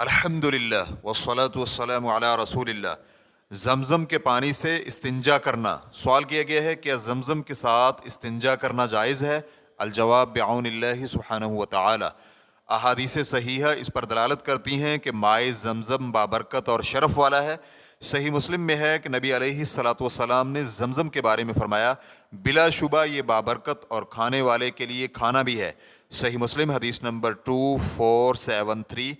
الحمدللہ والصلاة والسلام علی رسول اللہ۔ زمزم کے پانی سے استنجا کرنا۔ سوال کیا گیا ہے کہ زمزم کے ساتھ استنجا کرنا جائز ہے؟ الجواب بعون اللہ سبحانہ وتعالی۔ احادیث صحیحہ اس پر دلالت کرتی ہیں کہ مائع زمزم بابرکت اور شرف والا ہے۔ صحیح مسلم میں ہے کہ نبی علیہ الصلاۃ والسلام نے زمزم کے بارے میں فرمایا، بلا شبہ یہ بابرکت اور کھانے والے کے لیے کھانا بھی ہے۔ صحیح مسلم حدیث نمبر 2473۔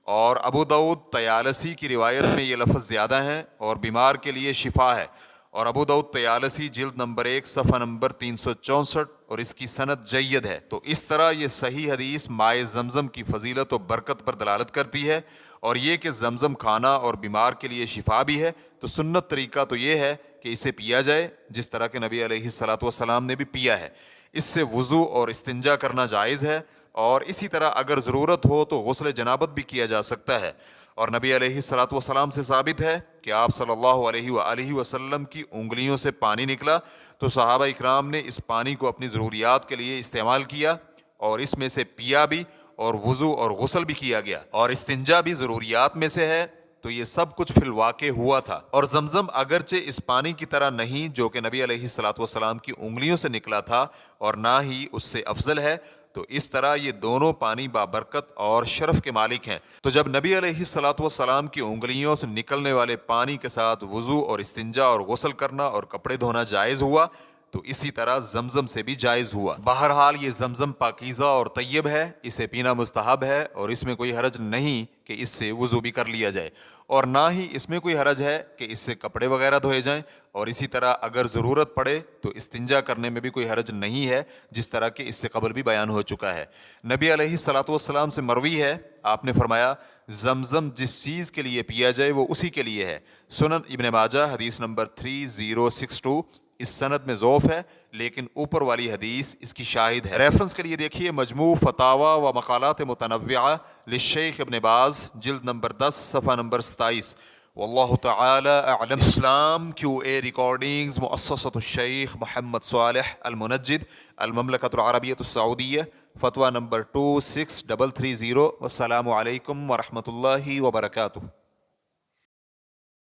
اور ابو داؤد طیالسی کی روایت میں یہ لفظ زیادہ ہیں، اور بیمار کے لیے شفا ہے۔ اور ابو داؤد طیالسی جلد نمبر 1 صفحہ نمبر 364، اور اس کی سند جید ہے۔ تو اس طرح یہ صحیح حدیث مائع زمزم کی فضیلت و برکت پر دلالت کرتی ہے، اور یہ کہ زمزم کھانا اور بیمار کے لیے شفا بھی ہے۔ تو سنت طریقہ تو یہ ہے کہ اسے پیا جائے جس طرح کہ نبی علیہ الصلاۃ والسلام نے بھی پیا ہے۔ اس سے وضو اور استنجا کرنا جائز ہے، اور اسی طرح اگر ضرورت ہو تو غسل جنابت بھی کیا جا سکتا ہے۔ اور نبی علیہ الصلاۃ والسلام سے ثابت ہے کہ آپ صلی اللہ علیہ وآلہ وسلم کی انگلیوں سے پانی نکلا تو صحابہ اکرام نے اس پانی کو اپنی ضروریات کے لیے استعمال کیا، اور اس میں سے پیا بھی، اور وضو اور غسل بھی کیا گیا، اور استنجا بھی ضروریات میں سے ہے۔ تو یہ سب کچھ فی الواقع ہوا تھا۔ اور زمزم اگرچہ اس پانی کی طرح نہیں جو کہ نبی علیہ الصلاۃ والسلام کی انگلیوں سے نکلا تھا، اور نہ ہی اس سے افضل ہے، تو اس طرح یہ دونوں پانی بابرکت اور شرف کے مالک ہیں۔ تو جب نبی علیہ الصلاۃ والسلام کی انگلیوں سے نکلنے والے پانی کے ساتھ وضو اور استنجا اور غسل کرنا اور کپڑے دھونا جائز ہوا، تو اسی طرح زمزم سے بھی جائز ہوا۔ بہرحال یہ زمزم پاکیزہ اور طیب ہے، اسے پینا مستحب ہے، اور اس میں کوئی حرج نہیں کہ اس سے وضو بھی کر لیا جائے، اور نہ ہی اس میں کوئی حرج ہے کہ اس سے کپڑے وغیرہ دھوئے جائیں۔ اور اسی طرح اگر ضرورت پڑے تو استنجا کرنے میں بھی کوئی حرج نہیں ہے، جس طرح کہ اس سے قبل بھی بیان ہو چکا ہے۔ نبی علیہ الصلاۃ والسلام سے مروی ہے، آپ نے فرمایا، زمزم جس چیز کے لیے پیا جائے وہ اسی کے لیے ہے۔ سنن ابن ماجہ حدیث نمبر 3062۔ اس سند میں ضعف ہے، لیکن اوپر والی حدیث اس کی شاہد ہے۔ ریفرنس کے لیے دیکھیے مجموع فتاوی و مقالات متنوعہ للشیخ ابن باز جلد نمبر 10 صفحہ نمبر 27۔ واللہ تعالی اعلم۔ اسلام QA ریکارڈنگز مؤسسۃ الشیخ محمد صالح المنجد، المملکۃ العربیہ السعودیہ، فتویٰ نمبر 26330۔ والسلام علیکم ورحمۃ اللہ وبرکاتہ۔